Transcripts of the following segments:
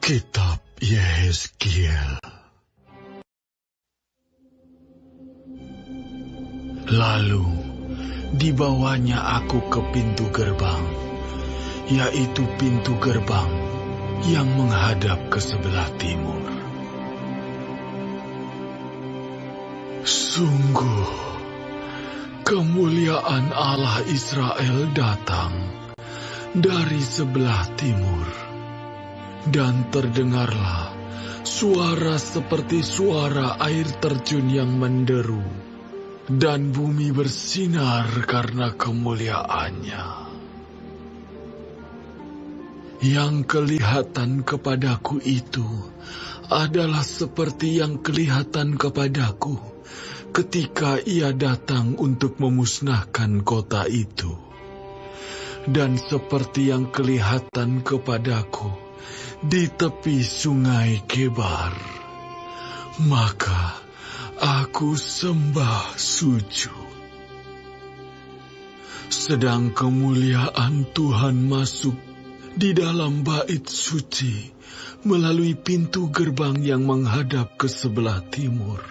Kitab Yehezkiel. Lalu dibawanya aku ke pintu gerbang, yaitu pintu gerbang yang menghadap ke sebelah timur. Sungguh, kemuliaan Allah Israel datang dari sebelah timur, dan terdengarlah suara seperti suara air terjun yang menderu, dan bumi bersinar karena kemuliaannya. Yang kelihatan kepadaku itu adalah seperti yang kelihatan kepadaku ketika ia datang untuk memusnahkan kota itu, dan seperti yang kelihatan kepadaku di tepi sungai Kebar. Maka aku sembah sujud. Sedang kemuliaan Tuhan masuk di dalam bait suci melalui pintu gerbang yang menghadap ke sebelah timur.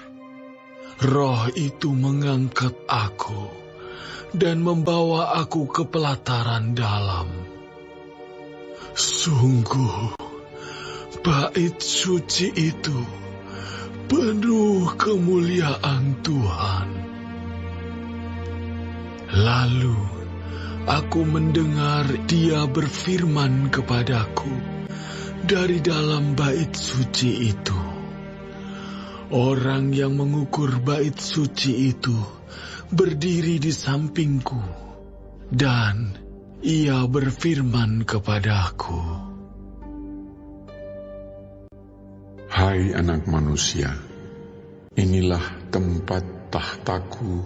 Roh itu mengangkat aku dan membawa aku ke pelataran dalam. Sungguh, bait suci itu penuh kemuliaan Tuhan. Lalu aku mendengar Dia berfirman kepadaku dari dalam bait suci itu. Orang yang mengukur bait suci itu berdiri di sampingku, dan ia berfirman kepadaku, Hai anak manusia, inilah tempat tahtaku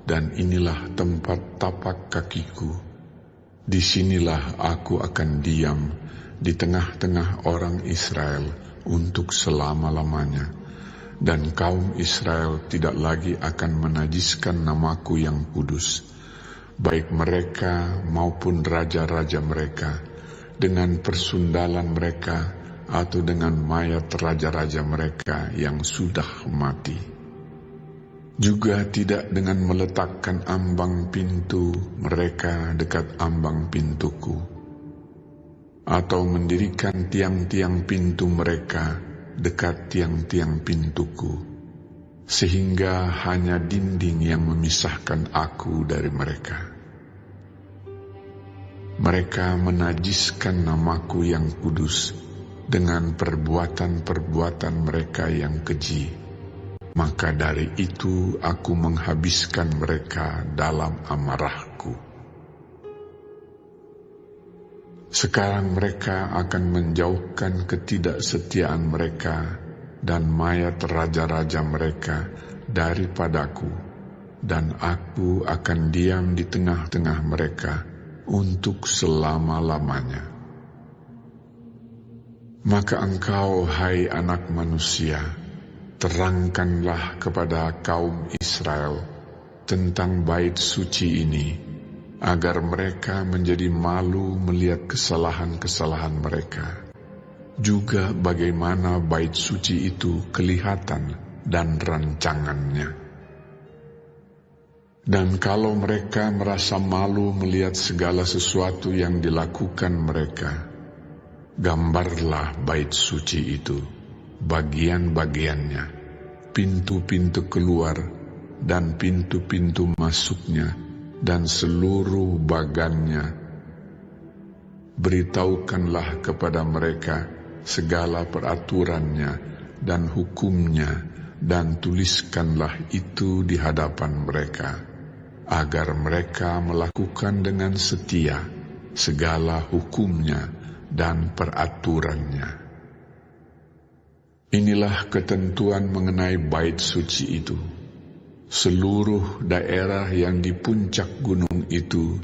dan inilah tempat tapak kakiku. Disinilah aku akan diam di tengah-tengah orang Israel untuk selama-lamanya. Dan kaum Israel tidak lagi akan menajiskan namaku yang kudus, baik mereka maupun raja-raja mereka, dengan persundalan mereka atau dengan mayat raja-raja mereka yang sudah mati. Juga tidak dengan meletakkan ambang pintu mereka dekat ambang pintuku, atau mendirikan tiang-tiang pintu mereka dekat tiang-tiang pintuku, sehingga hanya dinding yang memisahkan aku dari mereka. Mereka menajiskan namaku yang kudus dengan perbuatan-perbuatan mereka yang keji. Maka dari itu aku menghabiskan mereka dalam amarahku. Sekarang mereka akan menjauhkan ketidaksetiaan mereka dan mayat raja-raja mereka daripadaku, dan aku akan diam di tengah-tengah mereka untuk selama-lamanya. Maka engkau, hai anak manusia, terangkanlah kepada kaum Israel tentang bait suci ini, agar mereka menjadi malu melihat kesalahan-kesalahan mereka. Juga bagaimana bait suci itu kelihatan dan rancangannya. Dan kalau mereka merasa malu melihat segala sesuatu yang dilakukan mereka, gambarlah bait suci itu, bagian-bagiannya, pintu-pintu keluar dan pintu-pintu masuknya, dan seluruh bagannya. Beritahukanlah kepada mereka segala peraturannya dan hukumnya, dan tuliskanlah itu di hadapan mereka, agar mereka melakukan dengan setia segala hukumnya dan peraturannya. Inilah ketentuan mengenai bait suci itu. Seluruh daerah yang di puncak gunung itu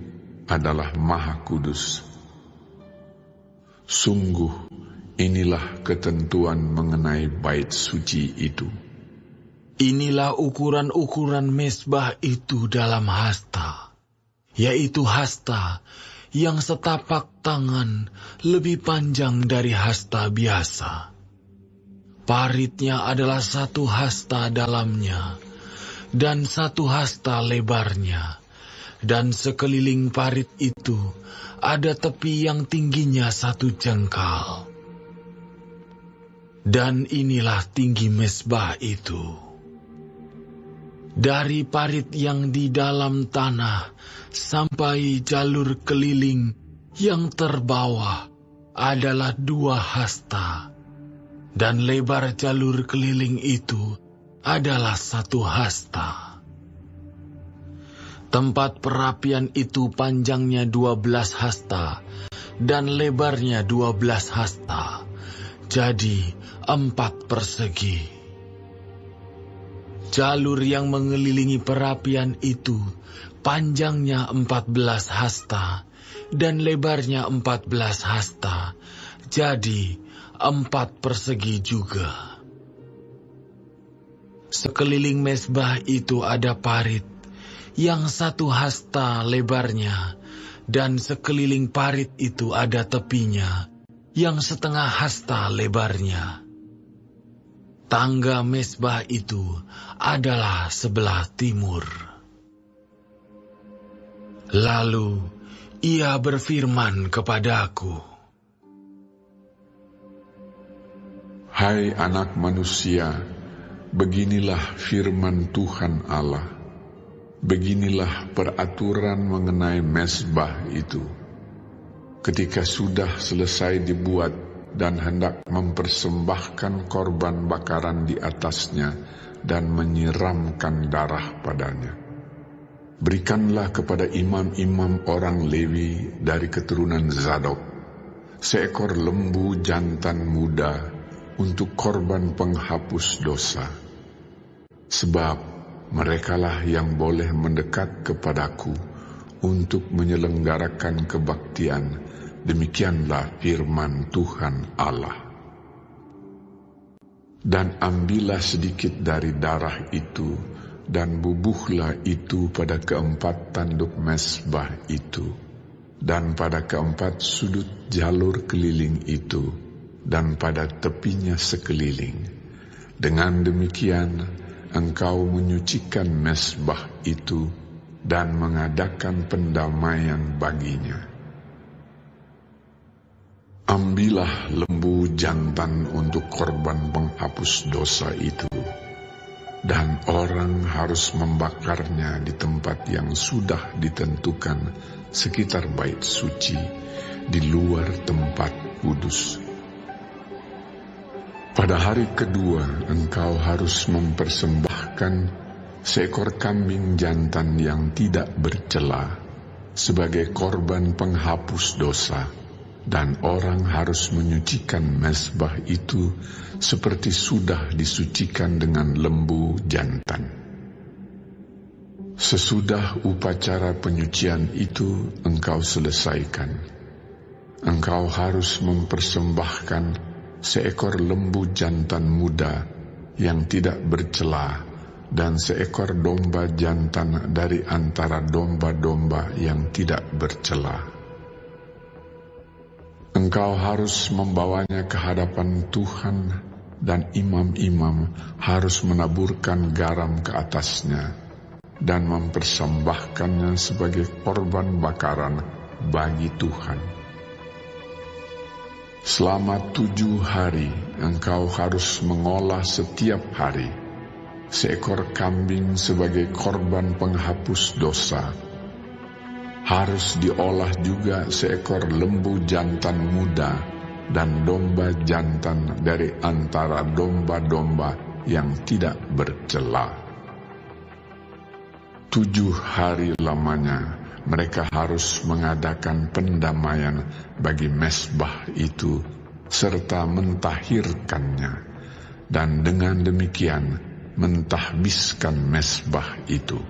adalah maha kudus. Sungguh, inilah ketentuan mengenai bait suci itu. Inilah ukuran-ukuran mezbah itu dalam hasta, yaitu hasta yang setapak tangan lebih panjang dari hasta biasa. Paritnya adalah 1 hasta dalamnya, dan 1 hasta lebarnya, dan sekeliling parit itu ada tepi yang tingginya 1 jengkal. Dan inilah tinggi mezbah itu. Dari parit yang di dalam tanah sampai jalur keliling yang terbawah adalah 2 hasta, dan lebar jalur keliling itu adalah 1 hasta. Tempat perapian itu panjangnya 12 hasta dan lebarnya 12 hasta, jadi 4 persegi. Jalur yang mengelilingi perapian itu panjangnya 14 hasta dan lebarnya 14 hasta, jadi 4 persegi juga. Sekeliling mezbah itu ada parit yang 1 hasta lebarnya, dan sekeliling parit itu ada tepinya yang 1/2 hasta lebarnya. Tangga mezbah itu adalah sebelah timur. Lalu ia berfirman kepadaku, Hai anak manusia, beginilah firman Tuhan Allah. Beginilah peraturan mengenai mezbah itu. Ketika sudah selesai dibuat dan hendak mempersembahkan korban bakaran di atasnya dan menyiramkan darah padanya, berikanlah kepada imam-imam orang Lewi dari keturunan Zadok seekor lembu jantan muda untuk korban penghapus dosa. Sebab merekalah yang boleh mendekat kepadaku untuk menyelenggarakan kebaktian. Demikianlah firman Tuhan Allah. Dan ambillah sedikit dari darah itu, dan bubuhlah itu pada 4 tanduk mezbah itu, dan pada 4 sudut jalur keliling itu, dan pada tepinya sekeliling. Dengan demikian, engkau menyucikan mezbah itu, dan mengadakan pendamaian baginya. Ambillah lembu jantan untuk korban penghapus dosa itu, dan orang harus membakarnya di tempat yang sudah ditentukan sekitar bait suci, di luar tempat kudus. Pada hari kedua engkau harus mempersembahkan seekor kambing jantan yang tidak bercela sebagai korban penghapus dosa. Dan orang harus menyucikan mezbah itu seperti sudah disucikan dengan lembu jantan. Sesudah upacara penyucian itu engkau selesaikan, engkau harus mempersembahkan seekor lembu jantan muda yang tidak bercela dan seekor domba jantan dari antara domba-domba yang tidak bercela. Engkau harus membawanya ke hadapan Tuhan, dan imam-imam harus menaburkan garam ke atasnya dan mempersembahkannya sebagai korban bakaran bagi Tuhan. Selama 7 hari engkau harus mengolah setiap hari seekor kambing sebagai korban penghapus dosa. Harus diolah juga seekor lembu jantan muda dan domba jantan dari antara domba-domba yang tidak bercela. 7 hari lamanya mereka harus mengadakan pendamaian bagi mezbah itu serta mentahirkannya, dan dengan demikian mentahbiskan mezbah itu.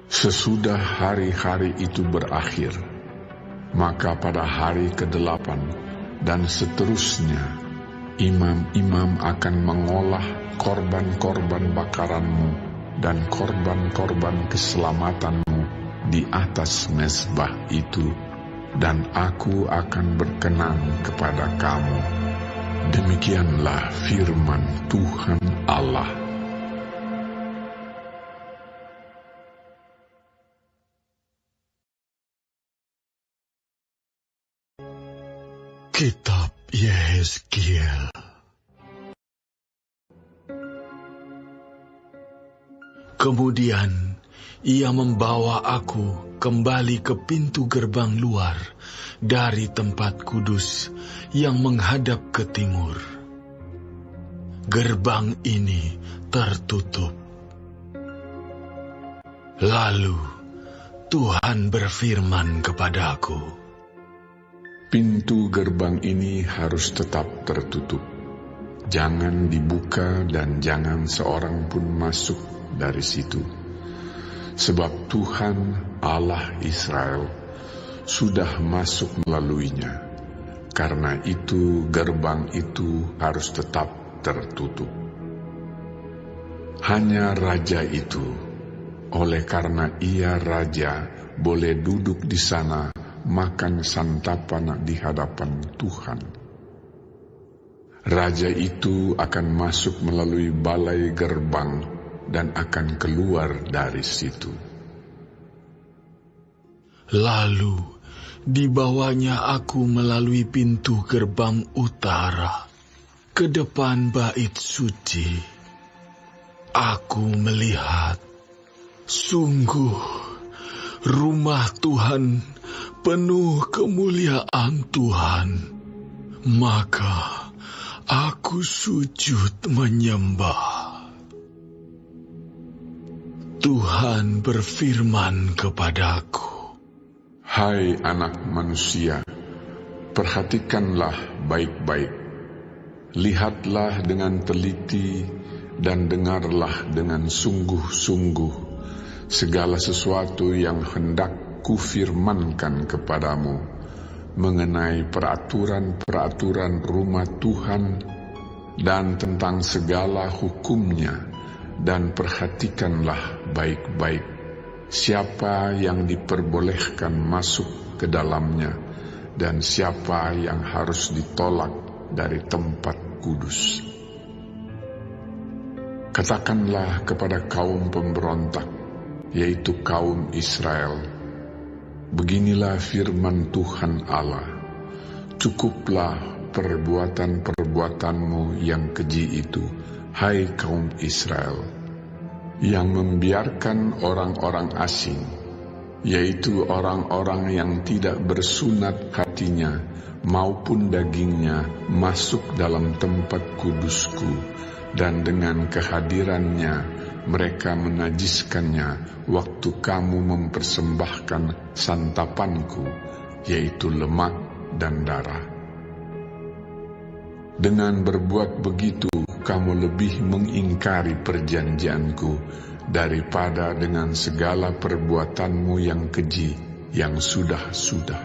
Sesudah hari-hari itu berakhir, maka pada hari ke-8 dan seterusnya, imam-imam akan mengolah korban-korban bakaranmu dan korban-korban keselamatanmu di atas mezbah itu, dan aku akan berkenan kepada kamu. Demikianlah firman Tuhan Allah. Kitab Yehezkiel. Kemudian ia membawa aku kembali ke pintu gerbang luar dari tempat kudus yang menghadap ke timur. Gerbang ini tertutup. Lalu Tuhan berfirman kepadaku, pintu gerbang ini harus tetap tertutup. Jangan dibuka dan jangan seorang pun masuk dari situ. Sebab Tuhan Allah Israel sudah masuk melaluinya. Karena itu gerbang itu harus tetap tertutup. Hanya raja itu, oleh karena ia raja, boleh duduk di sana makan santapan di hadapan Tuhan. Raja itu akan masuk melalui balai gerbang dan akan keluar dari situ. Lalu dibawanya aku melalui pintu gerbang utara ke depan bait suci. Aku melihat, sungguh rumah Tuhan penuh kemuliaan Tuhan. Maka aku sujud menyembah. Tuhan berfirman kepadaku, hai anak manusia, perhatikanlah baik-baik. Lihatlah dengan teliti dan dengarlah dengan sungguh-sungguh segala sesuatu yang hendak kufirmankan kepadamu mengenai peraturan-peraturan rumah Tuhan dan tentang segala hukumnya. Dan perhatikanlah baik-baik siapa yang diperbolehkan masuk ke dalamnya dan siapa yang harus ditolak dari tempat kudus. Katakanlah kepada kaum pemberontak, yaitu kaum Israel, beginilah firman Tuhan Allah, cukuplah perbuatan-perbuatanmu yang keji itu, hai kaum Israel, yang membiarkan orang-orang asing, yaitu orang-orang yang tidak bersunat hatinya maupun dagingnya, masuk dalam tempat kudusku, dan dengan kehadirannya mereka menajiskannya waktu kamu mempersembahkan santapanku, yaitu lemak dan darah. Dengan berbuat begitu, kamu lebih mengingkari perjanjianku daripada dengan segala perbuatanmu yang keji yang sudah-sudah.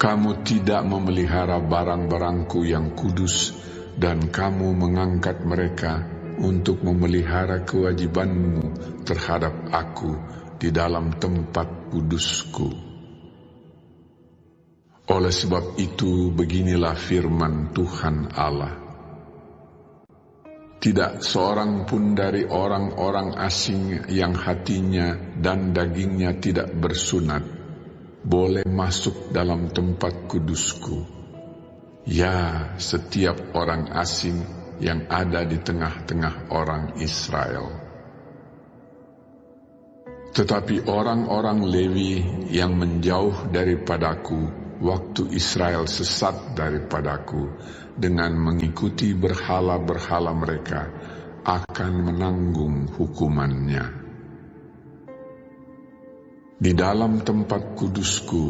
Kamu tidak memelihara barang-barangku yang kudus, dan kamu mengangkat mereka untuk memelihara kewajibanmu terhadap aku di dalam tempat kudusku. Oleh sebab itu, beginilah firman Tuhan Allah. Tidak seorang pun dari orang-orang asing yang hatinya dan dagingnya tidak bersunat boleh masuk dalam tempat kudusku. Ya, setiap orang asing yang ada di tengah-tengah orang Israel. Tetapi orang-orang Lewi yang menjauh daripadaku waktu Israel sesat daripadaku dengan mengikuti berhala-berhala mereka, akan menanggung hukumannya. Di dalam tempat kudusku,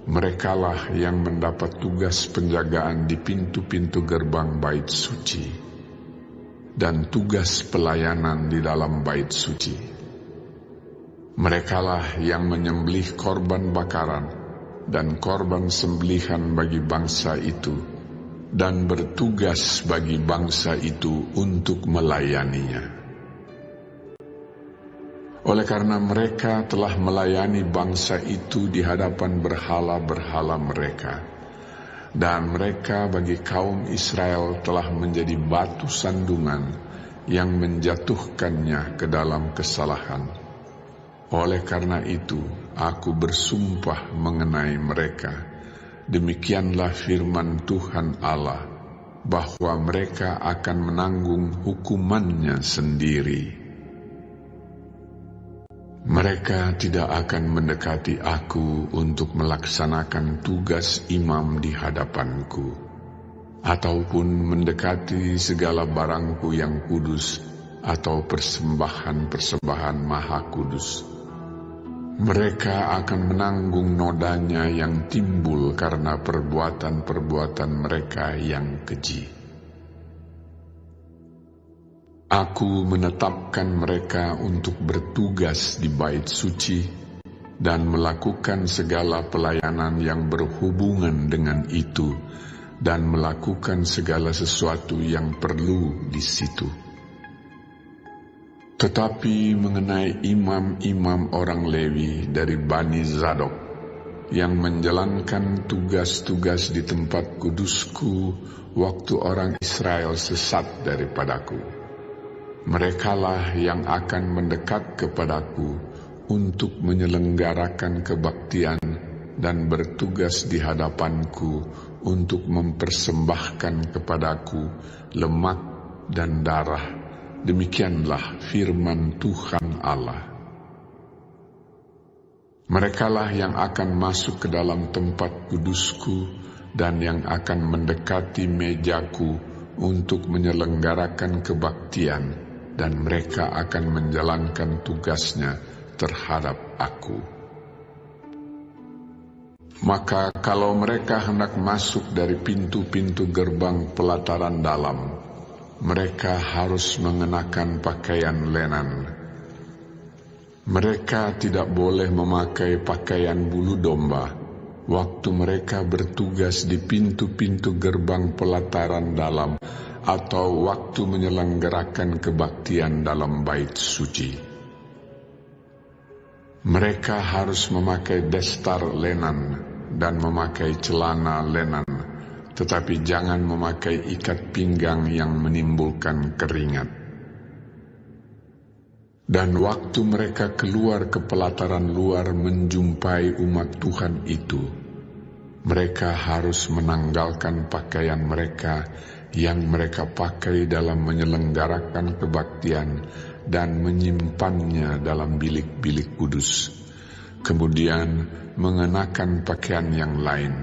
merekalah yang mendapat tugas penjagaan di pintu-pintu gerbang bait suci dan tugas pelayanan di dalam bait suci. Merekalah yang menyembelih korban bakaran dan korban sembelihan bagi bangsa itu, dan bertugas bagi bangsa itu untuk melayaninya. Oleh karena mereka telah melayani bangsa itu di hadapan berhala-berhala mereka, dan mereka bagi kaum Israel telah menjadi batu sandungan yang menjatuhkannya ke dalam kesalahan. Oleh karena itu, aku bersumpah mengenai mereka, demikianlah firman Tuhan Allah, bahwa mereka akan menanggung hukumannya sendiri. Mereka tidak akan mendekati aku untuk melaksanakan tugas imam di hadapanku, ataupun mendekati segala barangku yang kudus atau persembahan-persembahan maha kudus. Mereka akan menanggung nodanya yang timbul karena perbuatan-perbuatan mereka yang keji. Aku menetapkan mereka untuk bertugas di bait suci dan melakukan segala pelayanan yang berhubungan dengan itu dan melakukan segala sesuatu yang perlu di situ. Tetapi mengenai imam-imam orang Lewi dari Bani Zadok yang menjalankan tugas-tugas di tempat kudusku waktu orang Israel sesat daripadaku, merekalah yang akan mendekat kepadaku untuk menyelenggarakan kebaktian dan bertugas di hadapanku untuk mempersembahkan kepadaku lemak dan darah. Demikianlah firman Tuhan Allah. Merekalah yang akan masuk ke dalam tempat kudusku dan yang akan mendekati mejaku untuk menyelenggarakan kebaktian, dan mereka akan menjalankan tugasnya terhadap aku. Maka kalau mereka hendak masuk dari pintu-pintu gerbang pelataran dalam, mereka harus mengenakan pakaian lenan. Mereka tidak boleh memakai pakaian bulu domba waktu mereka bertugas di pintu-pintu gerbang pelataran dalam atau waktu menyelenggarakan kebaktian dalam bait suci. Mereka harus memakai destar lenan dan memakai celana lenan, tetapi jangan memakai ikat pinggang yang menimbulkan keringat. Dan waktu mereka keluar ke pelataran luar menjumpai umat Tuhan itu, mereka harus menanggalkan pakaian mereka yang mereka pakai dalam menyelenggarakan kebaktian dan menyimpannya dalam bilik-bilik kudus, kemudian mengenakan pakaian yang lain,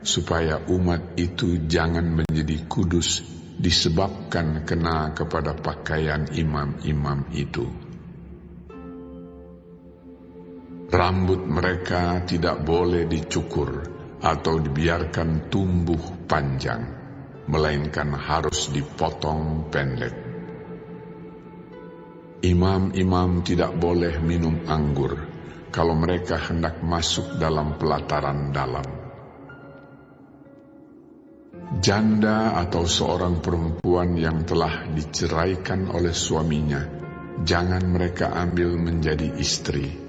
supaya umat itu jangan menjadi kudus disebabkan kena kepada pakaian imam-imam itu. Rambut mereka tidak boleh dicukur atau dibiarkan tumbuh panjang, melainkan harus dipotong pendek. Imam-imam tidak boleh minum anggur kalau mereka hendak masuk dalam pelataran dalam. Janda atau seorang perempuan yang telah diceraikan oleh suaminya, jangan mereka ambil menjadi istri,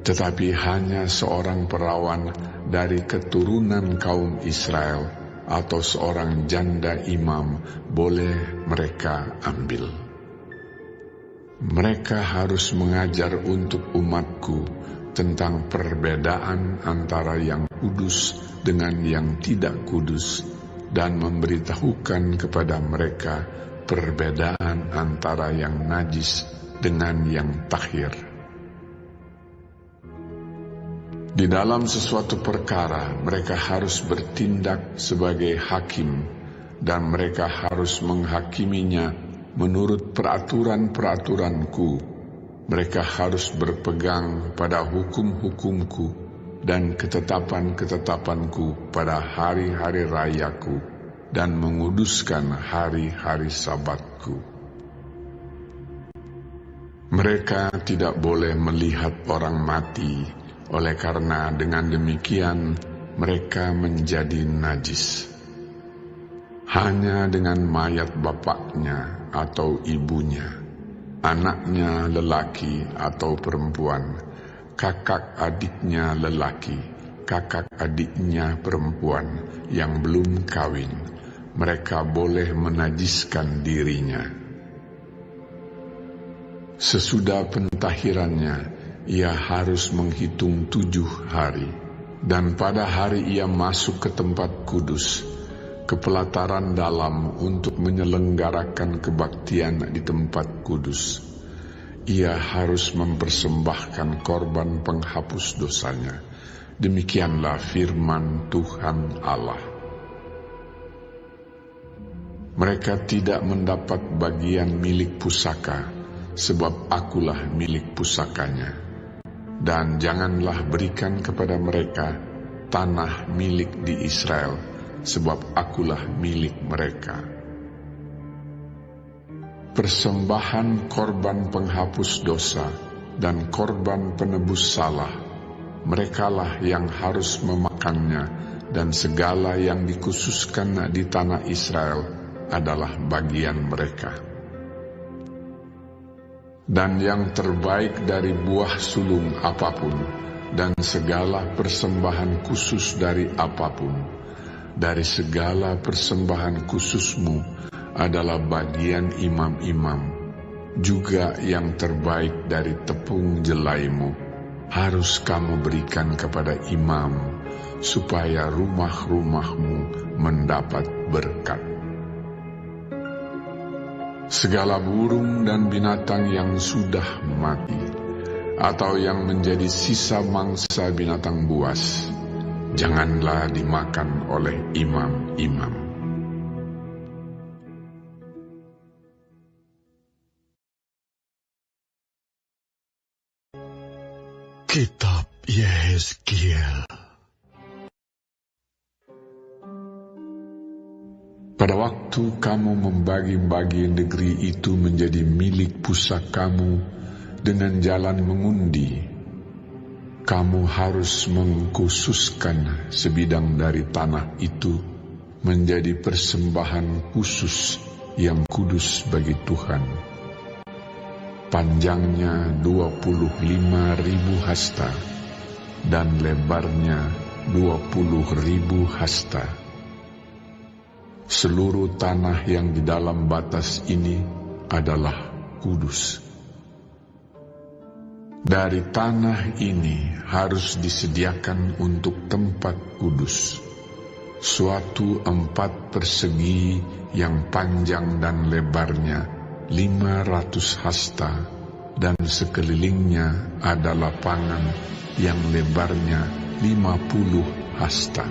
tetapi hanya seorang perawan dari keturunan kaum Israel atau seorang janda imam boleh mereka ambil. Mereka harus mengajar untuk umatku tentang perbedaan antara yang kudus dengan yang tidak kudus, dan memberitahukan kepada mereka perbedaan antara yang najis dengan yang tahir. Di dalam sesuatu perkara, mereka harus bertindak sebagai hakim, dan mereka harus menghakiminya menurut peraturan-peraturanku. Mereka harus berpegang pada hukum-hukumku dan ketetapan-ketetapanku pada hari-hari rayaku, dan menguduskan hari-hari sabatku. Mereka tidak boleh melihat orang mati, oleh karena dengan demikian mereka menjadi najis. Hanya dengan mayat bapaknya atau ibunya, anaknya lelaki atau perempuan, kakak adiknya lelaki, kakak adiknya perempuan yang belum kawin, mereka boleh menajiskan dirinya. Sesudah pentahirannya, ia harus menghitung 7 hari, dan pada hari ia masuk ke tempat kudus, ke pelataran dalam untuk menyelenggarakan kebaktian di tempat kudus. Ia harus mempersembahkan korban penghapus dosanya. Demikianlah firman Tuhan Allah. Mereka tidak mendapat bagian milik pusaka, sebab akulah milik pusakanya. Dan janganlah berikan kepada mereka tanah milik di Israel, sebab akulah milik mereka. Persembahan korban penghapus dosa dan korban penebus salah, merekalah yang harus memakannya, dan segala yang dikhususkan di tanah Israel adalah bagian mereka. Dan yang terbaik dari buah sulung apapun, dan segala persembahan khusus dari apapun, dari segala persembahan khususmu adalah bagian imam-imam, juga yang terbaik dari tepung jelaimu, harus kamu berikan kepada imam, supaya rumah-rumahmu mendapat berkat. Segala burung dan binatang yang sudah mati, atau yang menjadi sisa mangsa binatang buas, janganlah dimakan oleh imam-imam. Kitab Yehezkiel. Pada waktu kamu membagi-bagi negeri itu menjadi milik pusakamu dengan jalan mengundi, kamu harus mengkhususkan sebidang dari tanah itu menjadi persembahan khusus yang kudus bagi Tuhan. Panjangnya 25.000 hasta dan lebarnya 20.000 hasta. Seluruh tanah yang di dalam batas ini adalah kudus. Dari tanah ini harus disediakan untuk tempat kudus suatu 4 persegi yang panjang dan lebarnya 500 hasta, dan sekelilingnya ada lapangan yang lebarnya 50 hasta.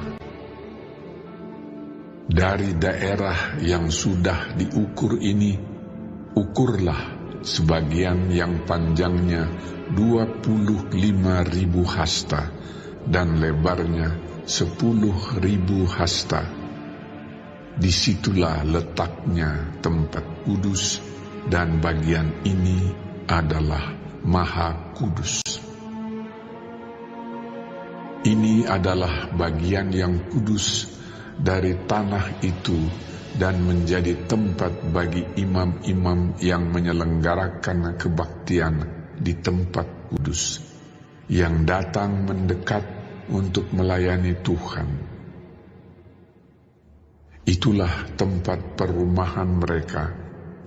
Dari daerah yang sudah diukur ini, ukurlah sebagian yang panjangnya 25.000 hasta dan lebarnya 10.000 hasta. Disitulah letaknya tempat kudus, dan bagian ini adalah Maha Kudus. Ini adalah bagian yang kudus dari tanah itu, dan menjadi tempat bagi imam-imam yang menyelenggarakan kebaktian di tempat kudus, yang datang mendekat untuk melayani Tuhan. Itulah tempat perumahan mereka,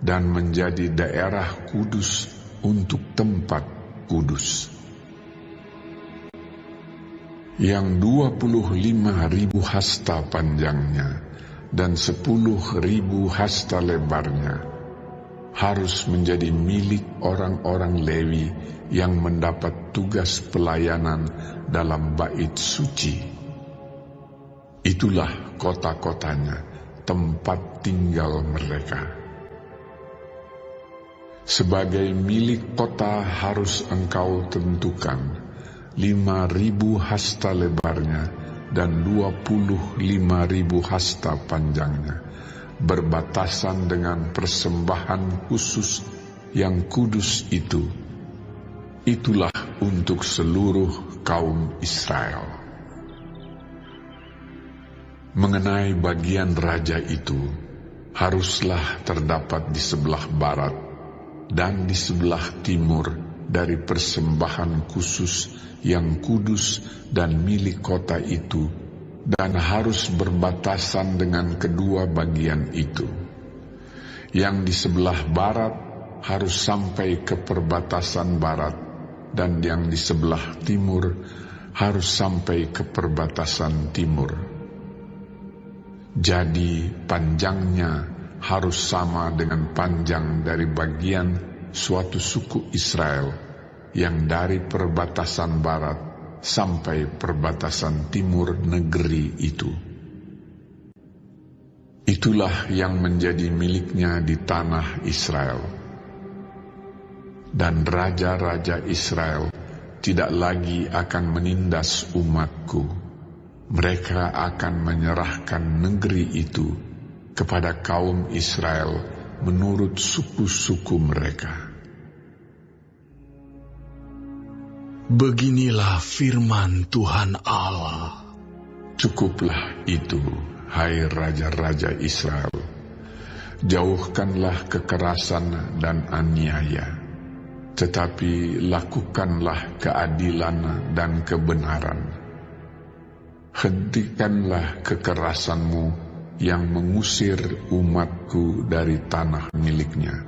dan menjadi daerah kudus untuk tempat kudus. Yang 25.000 hasta panjangnya dan 10.000 hasta lebarnya harus menjadi milik orang-orang Lewi yang mendapat tugas pelayanan dalam bait suci. Itulah kota-kotanya, tempat tinggal mereka. Sebagai milik kota harus engkau tentukan 5.000 hasta lebarnya dan 25.000 hasta panjangnya, berbatasan dengan persembahan khusus yang kudus itu. Itulah untuk seluruh kaum Israel. Mengenai bagian raja itu, haruslah terdapat di sebelah barat dan di sebelah timur dari persembahan khusus yang kudus dan milik kota itu, dan harus berbatasan dengan kedua bagian itu. Yang di sebelah barat harus sampai ke perbatasan barat, dan yang di sebelah timur harus sampai ke perbatasan timur. Jadi panjangnya harus sama dengan panjang dari bagian suatu suku Israel yang dari perbatasan barat sampai perbatasan timur negeri itu. Itulah yang menjadi miliknya di tanah Israel. Dan raja-raja Israel tidak lagi akan menindas umatku. Mereka akan menyerahkan negeri itu kepada kaum Israel menurut suku-suku mereka. Beginilah firman Tuhan Allah. Cukuplah itu, hai raja-raja Israel. Jauhkanlah kekerasan dan aniaya, tetapi lakukanlah keadilan dan kebenaran. Hentikanlah kekerasanmu yang mengusir umatku dari tanah miliknya.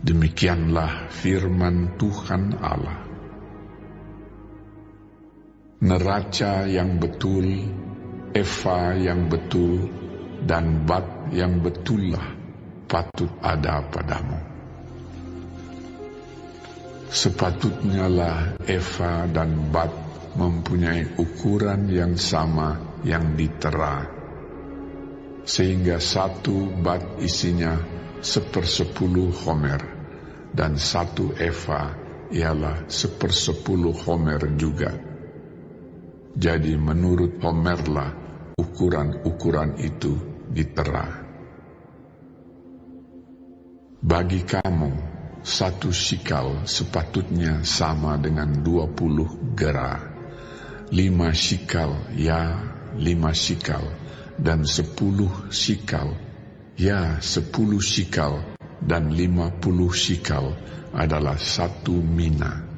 Demikianlah firman Tuhan Allah. Neraca yang betul, eva yang betul, dan bat yang betullah patut ada padamu. Sepatutnya lah eva dan bat mempunyai ukuran yang sama yang ditera, sehingga satu bat isinya 1/10 homer, dan satu eva ialah 1/10 homer juga. Jadi menurut homerlah ukuran-ukuran itu ditera. Bagi kamu, 1 shikal sepatutnya sama dengan 20 gera, 5 shikal ya 5 shikal, dan 10 shikal ya 10 shikal, dan 50 shikal adalah 1 mina.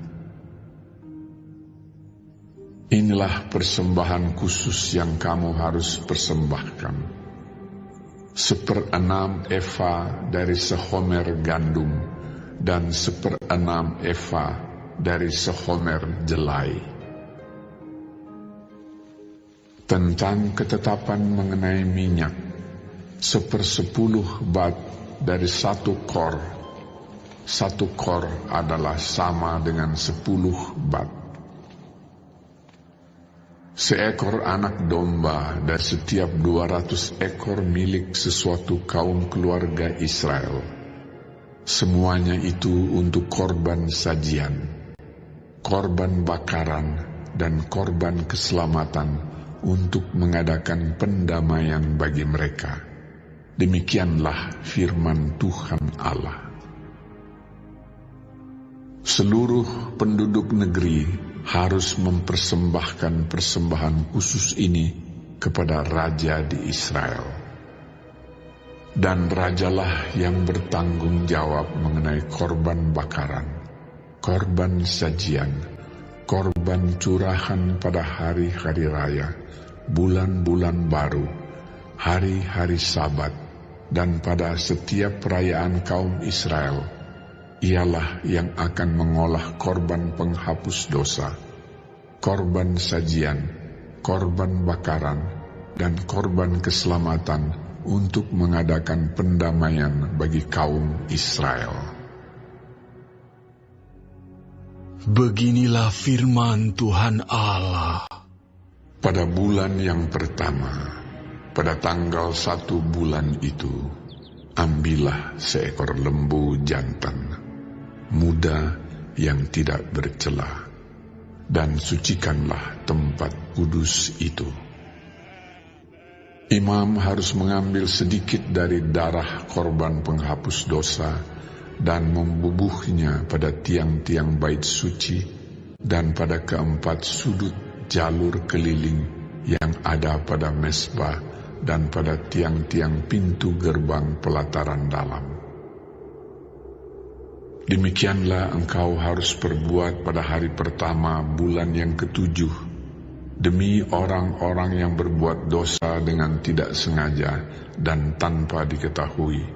Inilah persembahan khusus yang kamu harus persembahkan. 1/6 eva dari sehomer gandum, dan 1/6 eva dari sehomer jelai. Tentang ketetapan mengenai minyak, 1/10 bat dari 1 kor. 1 kor adalah sama dengan 10 bat. Seekor anak domba dari setiap 200 ekor milik sesuatu kaum keluarga Israel. Semuanya itu untuk korban sajian, korban bakaran, dan korban keselamatan untuk mengadakan pendamaian bagi mereka. Demikianlah firman Tuhan Allah. Seluruh penduduk negeri harus mempersembahkan persembahan khusus ini kepada raja di Israel. Dan rajalah yang bertanggung jawab mengenai korban bakaran, korban sajian, korban curahan pada hari-hari raya, bulan-bulan baru, hari-hari Sabat, dan pada setiap perayaan kaum Israel. Ialah yang akan mengolah korban penghapus dosa, korban sajian, korban bakaran, dan korban keselamatan untuk mengadakan pendamaian bagi kaum Israel. Beginilah firman Tuhan Allah. Pada bulan yang pertama, pada tanggal 1 bulan itu, ambillah seekor lembu jantan muda yang tidak bercela, dan sucikanlah tempat kudus itu. Imam harus mengambil sedikit dari darah korban penghapus dosa dan membubuhnya pada tiang-tiang bait suci dan pada keempat sudut jalur keliling yang ada pada mezbah dan pada tiang-tiang pintu gerbang pelataran dalam. Demikianlah engkau harus perbuat pada hari pertama bulan yang ketujuh, demi orang-orang yang berbuat dosa dengan tidak sengaja dan tanpa diketahui.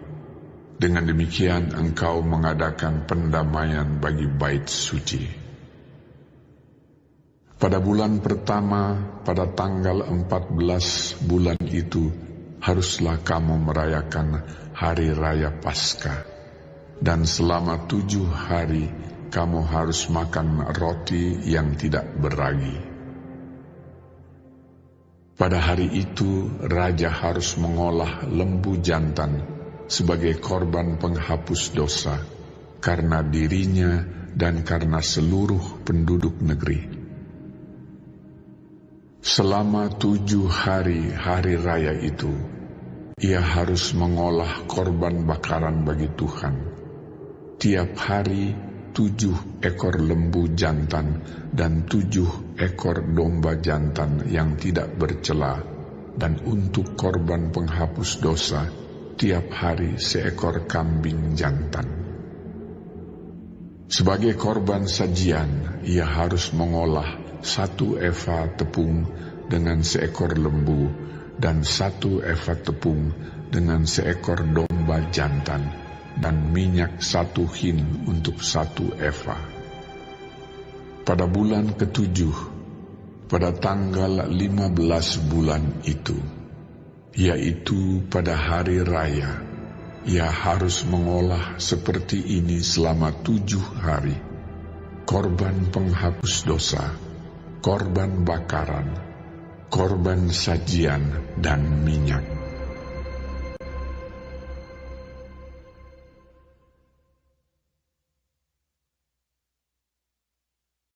Dengan demikian engkau mengadakan pendamaian bagi bait suci. Pada bulan pertama, pada tanggal 14 bulan itu, haruslah kamu merayakan hari raya Paskah. Dan selama 7 hari kamu harus makan roti yang tidak beragi. Pada hari itu raja harus mengolah lembu jantan sebagai korban penghapus dosa karena dirinya dan karena seluruh penduduk negeri. Selama 7 hari raya itu, ia harus mengolah korban bakaran bagi Tuhan. Tiap hari 7 ekor lembu jantan dan 7 ekor domba jantan yang tidak bercela, dan untuk korban penghapus dosa tiap hari seekor kambing jantan. Sebagai korban sajian, ia harus mengolah 1 eva tepung dengan seekor lembu dan 1 eva tepung dengan seekor domba jantan, dan minyak 1 hin untuk 1 eva. Pada bulan ketujuh, pada tanggal 15 bulan itu, yaitu pada hari raya, ia harus mengolah seperti ini selama 7 hari, korban penghapus dosa, korban bakaran, korban sajian, dan minyak.